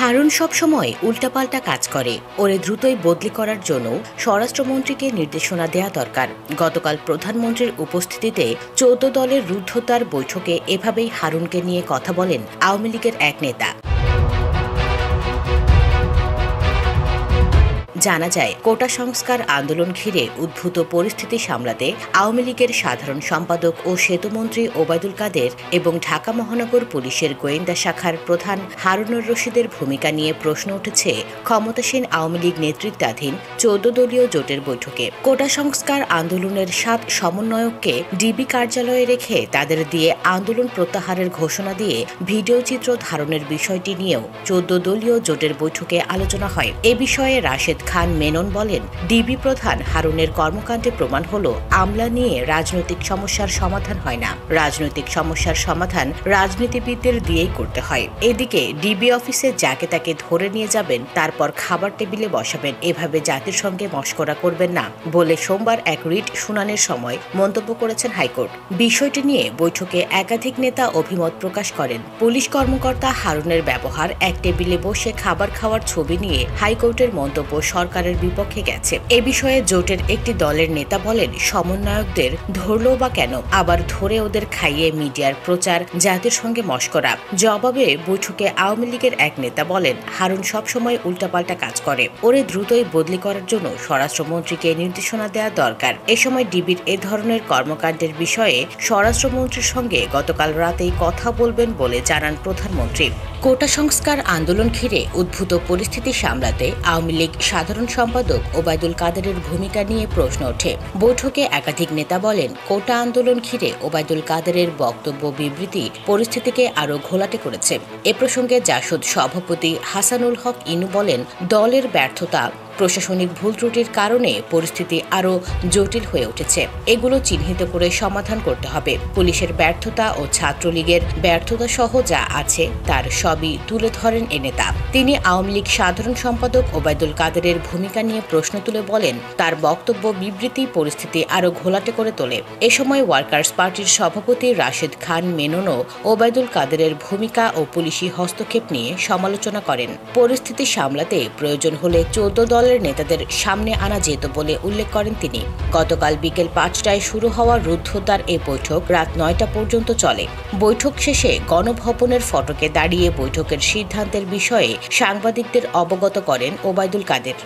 হারুন সবসময় উল্টাপাল্টা কাজ করে, ওরে দ্রুতই বদলি করার জন্য স্বরাষ্ট্রমন্ত্রীকে নির্দেশনা দেয়া দরকার। গতকাল প্রধানমন্ত্রীর উপস্থিতিতে ১৪ দলের রুদ্ধদ্বার বৈঠকে এভাবেই হারুনকে নিয়ে কথা বলেন আওয়ামী লীগের এক নেতা। জানা যায়, কোটা সংস্কার আন্দোলন ঘিরে উদ্ভূত পরিস্থিতি সামলাতে আওয়ামী লীগের সাধারণ সম্পাদক ও সেতুমন্ত্রী ওবায়দুল কাদের এবং ঢাকা মহানগর পুলিশের গোয়েন্দা শাখার প্রধান হারুনুর রশিদের ভূমিকা নিয়ে প্রশ্ন উঠেছে ক্ষমতাসীন আওয়ামী লীগ নেতৃত্বাধীন ১৪ দলীয় জোটের বৈঠকে। কোটা সংস্কার আন্দোলনের ৭ সমন্বয়ককে ডিবি কার্যালয়ে রেখে তাদের দিয়ে আন্দোলন প্রত্যাহারের ঘোষণা দিয়ে ভিডিও চিত্র ধারণের বিষয়টি নিয়েও ১৪ দলীয় জোটের বৈঠকে আলোচনা হয়। এ বিষয়ে রাশেদ খান মেনন বলেন, ডিবি প্রধান হারুনের কর্মকাণ্ডে প্রমাণ হলো আমলা নিয়ে রাজনৈতিক সমস্যার সমাধান হয় না, রাজনৈতিক সমস্যার সমাধান রাজনীতিবিদদের দিয়েই করতে হয়। এদিকে ডিবি অফিসে যাকে তাকে ধরে নিয়ে যাবেন, তারপর খাবার টেবিলে বসাবেন, এভাবে জাতির সঙ্গে মশকরা করবেন না বলে সোমবার এক রিট শুনানির সময় মন্তব্য করেছেন হাইকোর্ট। বিষয়টি নিয়ে বৈঠকে একাধিক নেতা অভিমত প্রকাশ করেন। পুলিশ কর্মকর্তা হারুনের ব্যবহার, এক টেবিলে বসে খাবার খাওয়ার ছবি নিয়ে হাইকোর্টের মন্তব্য সরকারের বিপক্ষে গেছে। এ বিষয়ে জোটের একটি দলের নেতা বলেন, সমন্বয়কদের ধরলো বা কেন, আবার ধরে ওদের খাইয়ে মিডিয়ার প্রচার, জাতির সঙ্গে মশকরা। জবাবে বৈঠকে আওয়ামী লীগের এক নেতা বলেন, হারুন সবসময় উল্টাপাল্টা কাজ করে, ওরে দ্রুতই বদলি করার জন্য স্বরাষ্ট্রমন্ত্রীকে নির্দেশনা দেওয়া দরকার। এ সময় ডিবির এ ধরনের কর্মকাণ্ডের বিষয়ে স্বরাষ্ট্রমন্ত্রীর সঙ্গে গতকাল রাতেই কথা বলবেন বলে জানান প্রধানমন্ত্রী। কোটা সংস্কার আন্দোলন ঘিরে উদ্ভূত পরিস্থিতি সামলাতে আওয়ামী লীগ সাধারণ সম্পাদক ওবায়দুল কাদেরের ভূমিকা নিয়ে প্রশ্ন ওঠে। বৈঠকে একাধিক নেতা বলেন, কোটা আন্দোলন ঘিরে ওবায়দুল কাদেরের বক্তব্য বিবৃতি পরিস্থিতিকে আরও ঘোলাটে করেছে। এ প্রসঙ্গে জাসদ সভাপতি হাসানুল হক ইনু বলেন, দলের ব্যর্থতা, প্রশাসনিক ভুল ত্রুটির কারণে পরিস্থিতি আরও জটিল হয়ে উঠেছে। এগুলো চিহ্নিত করে সমাধান করতে হবে। পুলিশের ব্যর্থতা ও ছাত্রলীগের ব্যর্থতা সহ যা আছে তার সবই তুলে ধরেন এ নেতা। তিনি আওয়ামী লীগ সাধারণ সম্পাদক ওবায়দুল কাদেরের ভূমিকা নিয়ে প্রশ্ন তুলে বলেন, তার বক্তব্য বিবৃতি পরিস্থিতি আরও ঘোলাটে করে তোলে। এ সময় ওয়ার্কার্স পার্টির সভাপতি রাশেদ খান মেননও ওবায়দুল কাদেরের ভূমিকা ও পুলিশি হস্তক্ষেপ নিয়ে সমালোচনা করেন। পরিস্থিতি সামলাতে প্রয়োজন হলে ১৪ দল নেতাদের সামনে আনা যেত বলে উল্লেখ করেন তিনি। গতকাল বিকেল ৫টায় শুরু হওয়া রুদ্ধদ্বার এই বৈঠক রাত ৯টা পর্যন্ত চলে। বৈঠক শেষে গণভবনের ফটকে দাঁড়িয়ে বৈঠকের সিদ্ধান্তের বিষয়ে সাংবাদিকদের অবগত করেন ওবায়দুল কাদের।